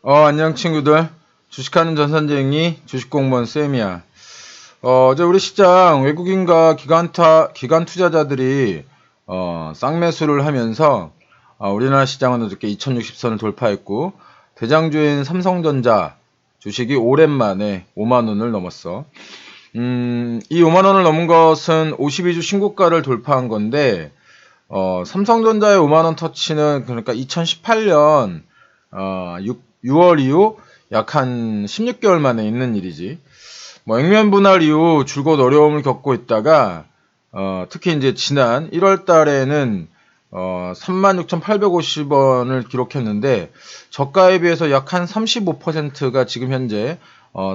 안녕 친구들. 주식하는 전산쟁이 주식공무원 쌤이야. 어제 우리 시장 외국인과 기관 투자자들이 쌍매수를 하면서 우리나라 시장은 어저께 2060선을 돌파했고 대장주인 삼성전자 주식이 오랜만에 5만 원을 넘었어. 이 5만 원을 넘은 것은 52주 신고가를 돌파한 건데 삼성전자의 5만 원 터치는 그러니까 2018년 6월 이후 약 한 16개월 만에 있는 일이지. 뭐 액면 분할 이후 줄곧 어려움을 겪고 있다가 특히 이제 지난 1월 달에는 36,850원을 기록했는데 저가에 비해서 약 한 35%가 지금 현재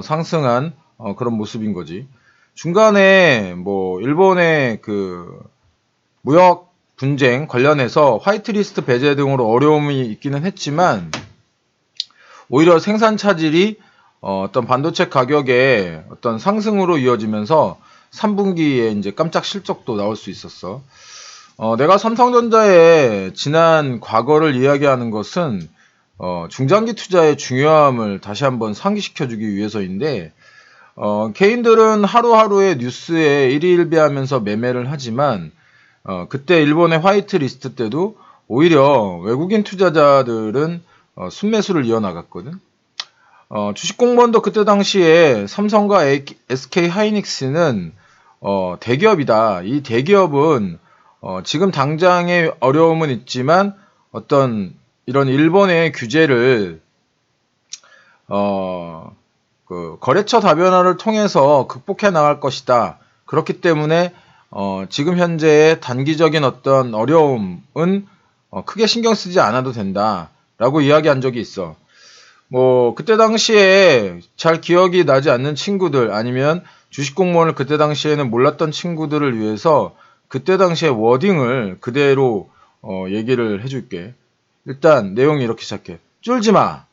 상승한 그런 모습인 거지. 중간에 뭐 일본의 그 무역 분쟁 관련해서 화이트리스트 배제 등으로 어려움이 있기는 했지만 오히려 생산 차질이 어떤 반도체 가격의 어떤 상승으로 이어지면서 3분기에 이제 깜짝 실적도 나올 수 있었어. 내가 삼성전자의 지난 과거를 이야기하는 것은 중장기 투자의 중요함을 다시 한번 상기시켜주기 위해서인데 개인들은 하루하루의 뉴스에 일희일비하면서 매매를 하지만 그때 일본의 화이트 리스트 때도 오히려 외국인 투자자들은 순매수를 이어나갔거든. 주식 공무원도 그때 당시에 삼성과 SK 하이닉스는 대기업이다. 이 대기업은 지금 당장의 어려움은 있지만 어떤 이런 일본의 규제를 그 거래처 다변화를 통해서 극복해 나갈 것이다. 그렇기 때문에 지금 현재의 단기적인 어떤 어려움은 크게 신경 쓰지 않아도 된다라고 이야기한 적이 있어. 뭐 그때 당시에 잘 기억이 나지 않는 친구들 아니면 주식 공무원을 그때 당시에는 몰랐던 친구들을 위해서 그때 당시의 워딩을 그대로 얘기를 해줄게. 일단 내용이 이렇게 시작해. 쫄지 마.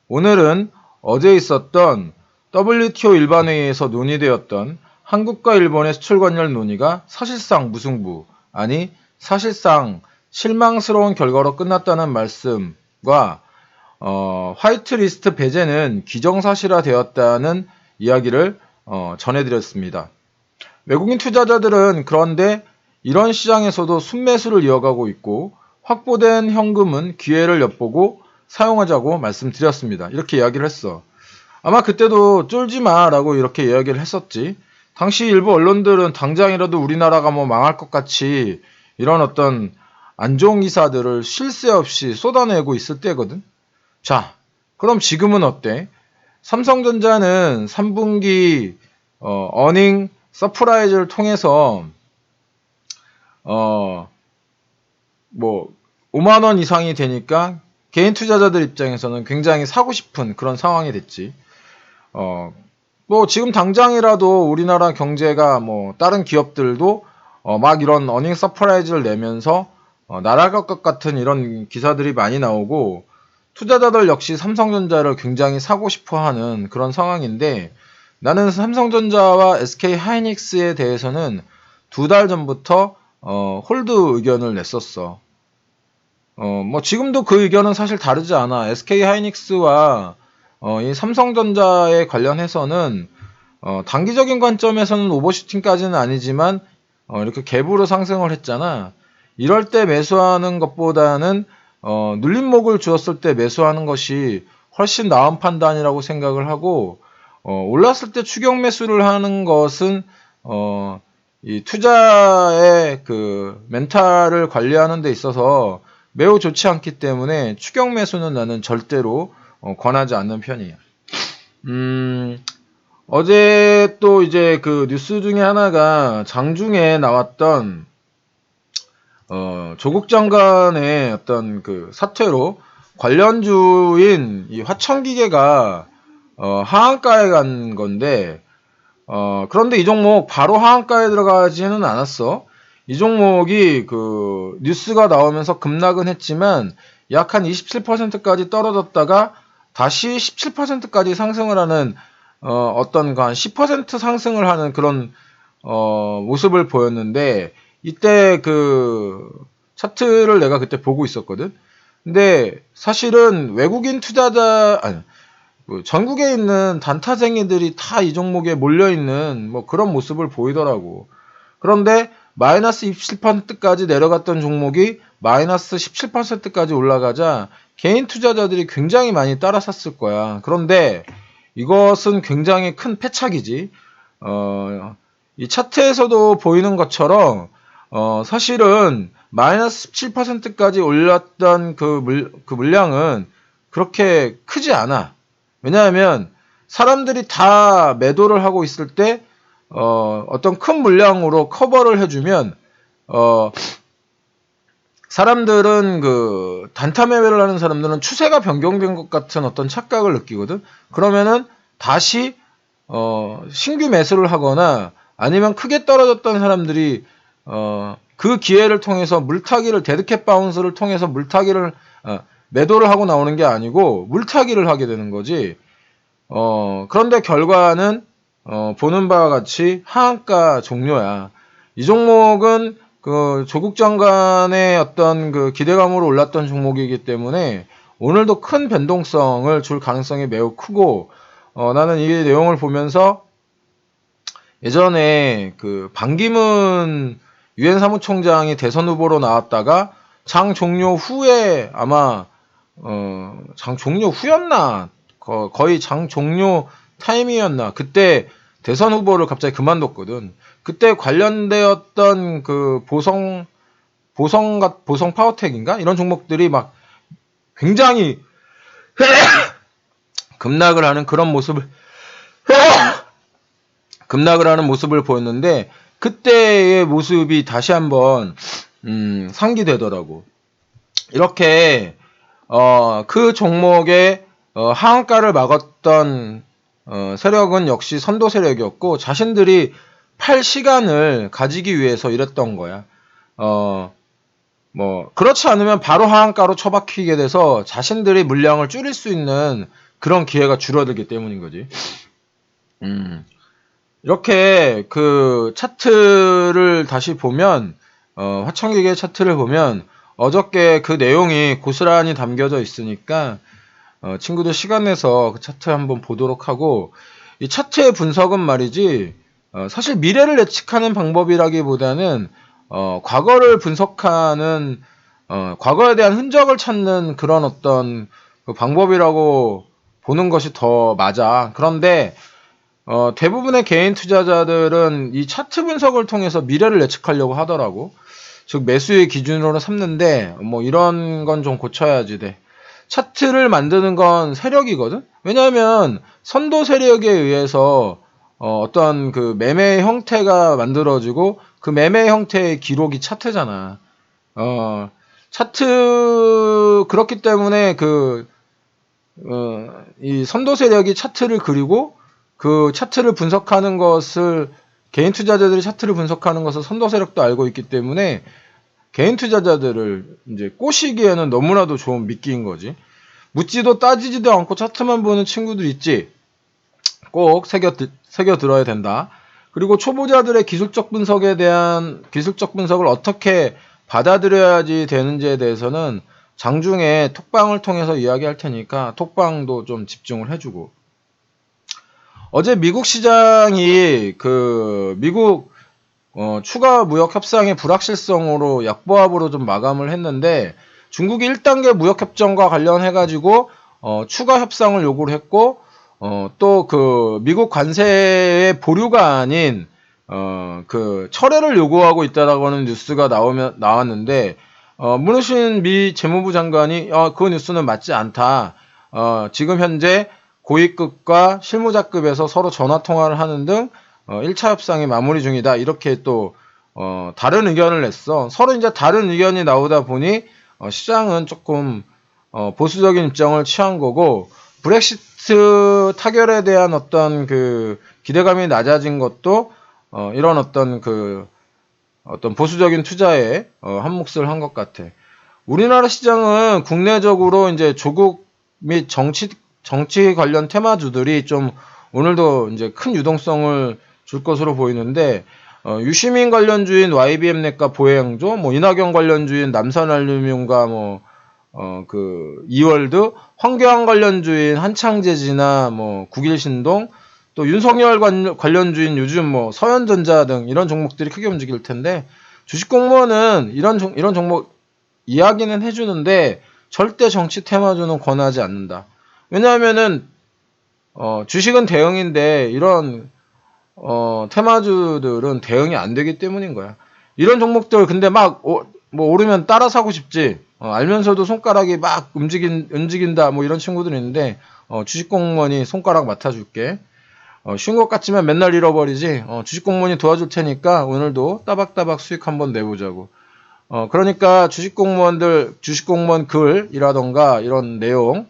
오늘은 어제 있었던 WTO 일반회의에서 논의되었던 한국과 일본의 수출 관련 논의가 사실상 무승부, 아니 사실상 실망스러운 결과로 끝났다는 말씀과 화이트리스트 배제는 기정사실화 되었다는 이야기를 전해드렸습니다. 외국인 투자자들은 그런데 이런 시장에서도 순매수를 이어가고 있고 확보된 현금은 기회를 엿보고 사용하자고 말씀드렸습니다. 이렇게 이야기를 했어. 아마 그때도 쫄지 마라고 이렇게 이야기를 했었지. 당시 일부 언론들은 당장이라도 우리나라가 뭐 망할 것 같이 이런 어떤 안 좋은 기사들을 쉴 새 없이 쏟아내고 있을 때거든. 자, 그럼 지금은 어때? 삼성전자는 3분기 어닝 서프라이즈를 통해서 뭐 5만 원 이상이 되니까 개인 투자자들 입장에서는 굉장히 사고 싶은 그런 상황이 됐지. 뭐 지금 당장이라도 우리나라 경제가 뭐 다른 기업들도 막 이런 어닝 서프라이즈를 내면서 날아갈 것 같은 이런 기사들이 많이 나오고 투자자들 역시 삼성전자를 굉장히 사고 싶어 하는 그런 상황인데 나는 삼성전자와 SK 하이닉스에 대해서는 2달 전부터 홀드 의견을 냈었어. 뭐 지금도 그 의견은 사실 다르지 않아. SK 하이닉스와 이 삼성전자에 관련해서는 단기적인 관점에서는 오버슈팅까지는 아니지만 이렇게 갭으로 상승을 했잖아. 이럴 때 매수하는 것보다는 눌림목을 주었을 때 매수하는 것이 훨씬 나은 판단이라고 생각을 하고 올랐을 때 추격 매수를 하는 것은 이 투자의 그 멘탈을 관리하는 데 있어서 매우 좋지 않기 때문에 추격 매수는 나는 절대로 권하지 않는 편이야. 어제 또 이제 그 뉴스 중에 하나가 장중에 나왔던 조국 장관의 어떤 그 사퇴로 관련주인 이 화천기계가 하한가에 간 건데 그런데 이 종목 바로 하한가에 들어가지는 않았어. 이 종목이 그 뉴스가 나오면서 급락은 했지만 약 한 27%까지 떨어졌다가 다시 17%까지 상승을 하는 어떤 한 10% 상승을 하는 그런 모습을 보였는데 이때 그 차트를 내가 그때 보고 있었거든. 근데 사실은 외국인 투자자, 아니, 전국에 있는 단타쟁이들이 다 이 종목에 몰려있는 뭐 그런 모습을 보이더라고. 그런데 마이너스 27%까지 내려갔던 종목이 마이너스 17%까지 올라가자 개인 투자자들이 굉장히 많이 따라 샀을 거야. 그런데 이것은 굉장히 큰 패착이지. 이 차트에서도 보이는 것처럼 사실은 마이너스 17%까지 올랐던 그 물량은 그렇게 크지 않아. 왜냐하면 사람들이 다 매도를 하고 있을 때 어떤 큰 물량으로 커버를 해주면 사람들은 그 단타 매매를 하는 사람들은 추세가 변경된 것 같은 어떤 착각을 느끼거든. 그러면은 다시 신규 매수를 하거나 아니면 크게 떨어졌던 사람들이 그 기회를 통해서 물타기를 데드캣 바운스를 통해서 물타기를 매도를 하고 나오는 게 아니고 물타기를 하게 되는 거지. 그런데 결과는 보는 바와 같이 하한가 종료야. 이 종목은 그 조국 장관의 어떤 그 기대감으로 올랐던 종목이기 때문에 오늘도 큰 변동성을 줄 가능성이 매우 크고 나는 이 내용을 보면서 예전에 그 반기문 유엔 사무총장이 대선 후보로 나왔다가 장 종료 후에 아마 장 종료 후였나 거의 장 종료 타임이었나 그때 대선 후보를 갑자기 그만뒀거든. 그때 관련되었던 그 보성 파워텍인가 이런 종목들이 막 굉장히 급락을 하는 그런 모습을 보였는데 그때의 모습이 다시 한번 상기되더라고. 이렇게 그 종목의 하한가를 막았던 세력은 역시 선도 세력이었고 자신들이 팔 시간을 가지기 위해서 이랬던 거야. 뭐 그렇지 않으면 바로 하한가로 처박히게 돼서 자신들이 물량을 줄일 수 있는 그런 기회가 줄어들기 때문인 거지. 이렇게 그 차트를 다시 보면 화천기계 차트를 보면 어저께 그 내용이 고스란히 담겨져 있으니까 친구들 시간 내서 그 차트 한번 보도록 하고 이 차트의 분석은 말이지 사실 미래를 예측하는 방법이라기보다는 과거를 분석하는 과거에 대한 흔적을 찾는 그런 어떤 그 방법이라고 보는 것이 더 맞아. 그런데 대부분의 개인 투자자들은 이 차트 분석을 통해서 미래를 예측하려고 하더라고. 즉 매수의 기준으로 삼는데 뭐 이런 건 좀 고쳐야지 돼. 차트를 만드는 건 세력이거든. 왜냐하면 선도 세력에 의해서 어떤 그 매매 형태가 만들어지고 그 매매 형태의 기록이 차트잖아. 차트 그렇기 때문에 이 선도 세력이 차트를 그리고 그 차트를 분석하는 것을 개인 투자자들이 차트를 분석하는 것을 선도 세력도 알고 있기 때문에 개인 투자자들을 이제 꼬시기에는 너무나도 좋은 미끼인 거지. 묻지도 따지지도 않고 차트만 보는 친구들 있지. 꼭 새겨 들어야 된다. 그리고 초보자들의 기술적 분석을 어떻게 받아들여야지 되는지에 대해서는 장중에 톡방을 통해서 이야기할 테니까 톡방도 좀 집중을 해주고. 어제 미국 시장이 미국 추가 무역 협상의 불확실성으로 약보합으로 좀 마감을 했는데 중국이 1단계 무역 협정과 관련해 가지고 추가 협상을 요구를 했고 또 그 미국 관세의 보류가 아닌 그 철회를 요구하고 있다라고 하는 뉴스가 나왔는데 문우신 미 재무부 장관이 그 뉴스는 맞지 않다. 지금 현재 고위급과 실무자급에서 서로 전화 통화를 하는 등 1차 협상이 마무리 중이다. 이렇게 또 다른 의견을 냈어. 서로 이제 다른 의견이 나오다 보니 시장은 조금 보수적인 입장을 취한 거고 브렉시트 타결에 대한 어떤 그 기대감이 낮아진 것도 이런 어떤 보수적인 투자에 한 몫을 한 것 같아. 우리나라 시장은 국내적으로 이제 조국 및 정치 관련 테마주들이 좀 오늘도 이제 큰 유동성을 줄 것으로 보이는데 유시민 관련주인 YBM 넷과 보행조, 뭐 이낙연 관련주인 남산알루미늄과 뭐 이월드, 황교안 관련주인 한창재지나 뭐 국일신동, 또 윤석열 관련주인 요즘 뭐 서현전자 등 이런 종목들이 크게 움직일 텐데, 주식 공무원은 이런 종목 이야기는 해주는데 절대 정치 테마주는 권하지 않는다. 왜냐하면은 주식은 대응인데 이런 테마주들은 대응이 안 되기 때문인 거야. 이런 종목들 근데 막 뭐 오르면 따라 사고 싶지. 알면서도 손가락이 막 움직인다 뭐 이런 친구들이 있는데 주식 공무원이 손가락 맡아줄게. 쉬운 것 같지만 맨날 잃어버리지. 주식 공무원이 도와줄 테니까 오늘도 따박따박 수익 한번 내보자고. 그러니까 주식 공무원 글이라던가 이런 내용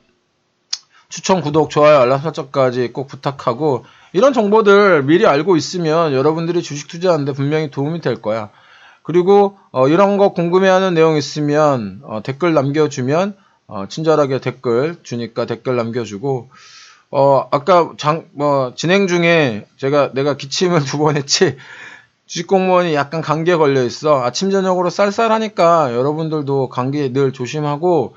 추천, 구독, 좋아요, 알람 설정까지 꼭 부탁하고, 이런 정보들 미리 알고 있으면 여러분들이 주식 투자하는데 분명히 도움이 될 거야. 그리고 이런 거 궁금해하는 내용 있으면 댓글 남겨주면 친절하게 댓글 주니까 댓글 남겨주고, 아까 진행 중에 내가 기침을 2번 했지. 주식 공무원이 약간 감기에 걸려 있어. 아침 저녁으로 쌀쌀하니까 여러분들도 감기 늘 조심하고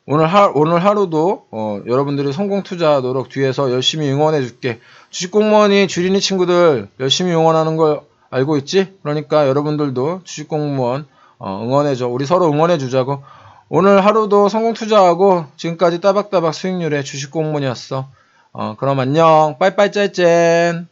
오늘 하루도 여러분들이 성공 투자하도록 뒤에서 열심히 응원해 줄게. 주식 공무원이 주린이 친구들 열심히 응원하는 걸 알고 있지? 그러니까 여러분들도 주식 공무원 응원해 줘. 우리 서로 응원해 주자고. 오늘 하루도 성공 투자하고 지금까지 따박따박 수익률의 주식 공무원이었어. 그럼 안녕. 빠이빠이 짤젠.